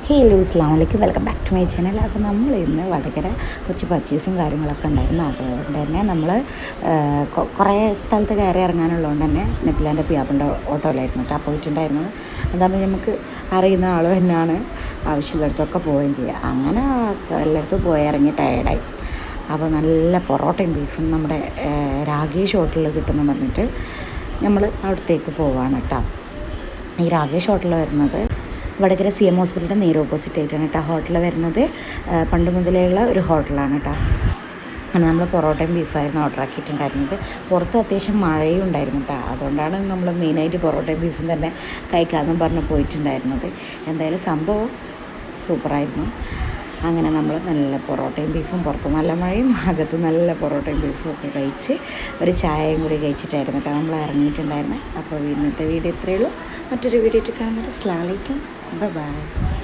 Hello അസ്സലാമു അലൈക്കും, welcome back to my channel. അപ്പോൾ നമ്മൾ ഇന്ന് വടകര കുറച്ച് പർച്ചേസും കാര്യങ്ങളൊക്കെ ഉണ്ടായിരുന്നു. അതുകൊണ്ട് തന്നെ നമ്മൾ കുറേ സ്ഥലത്ത് കയറി ഇറങ്ങാനുള്ളതുകൊണ്ട് തന്നെ നെപ്പിലാൻ്റെ പിയാപ്പിൻ്റെ ഓട്ടോയിലായിരുന്നു കേട്ടോ പോയിട്ടുണ്ടായിരുന്നത്. അതാകുമ്പോൾ നമുക്ക് അറിയുന്ന ആൾ തന്നെയാണ്, ആവശ്യമുള്ളിടത്തൊക്കെ പോവുകയും ചെയ്യുക. അങ്ങനെ എല്ലായിടത്തും പോയി ഇറങ്ങി ടയേർഡായി. അപ്പോൾ നല്ല പൊറോട്ടയും ബീഫും നമ്മുടെ രാകേഷ് ഹോട്ടലിൽ കിട്ടുമെന്ന് പറഞ്ഞിട്ട് നമ്മൾ അവിടത്തേക്ക് പോവാണ് കേട്ടോ. ഈ രാകേഷ് ഹോട്ടൽ വരുന്നത് വടകര CM ഹോസ്പിറ്റലിൻ്റെ നേരെ ഓപ്പോസിറ്റ് ആയിട്ടാണ് കേട്ടോ ഹോട്ടൽ വരുന്നത്. പണ്ട് മുതലേയുള്ള ഒരു ഹോട്ടലാണ് കേട്ടോ. അങ്ങനെ നമ്മൾ പൊറോട്ടയും ബീഫായിരുന്നു ഓർഡർ ആക്കിയിട്ടുണ്ടായിരുന്നത്. പുറത്ത് അത്യാവശ്യം മഴയും ഉണ്ടായിരുന്നു കേട്ടോ. അതുകൊണ്ടാണ് നമ്മൾ മെയിനായിട്ട് പൊറോട്ടയും ബീഫും തന്നെ കഴിക്കാമെന്നും പറഞ്ഞ് പോയിട്ടുണ്ടായിരുന്നത്. എന്തായാലും സംഭവം സൂപ്പറായിരുന്നു. അങ്ങനെ നമ്മൾ നല്ല പൊറോട്ടയും ബീഫും, പുറത്ത് നല്ല മഴയും അകത്ത് നല്ല പൊറോട്ടയും ബീഫും ഒക്കെ കഴിച്ച് ഒരു ചായയും കൂടി കഴിച്ചിട്ടായിരുന്നു കേട്ടോ നമ്മൾ ഇറങ്ങിയിട്ടുണ്ടായിരുന്നത്. അപ്പോൾ ഇന്നത്തെ വീഡിയോ ഇത്രയേ ഉള്ളൂ. മറ്റൊരു വീഡിയോ ഇട്ട് കാണുന്നത്. അസ്സലാമു അലൈക്കും, ബൈ.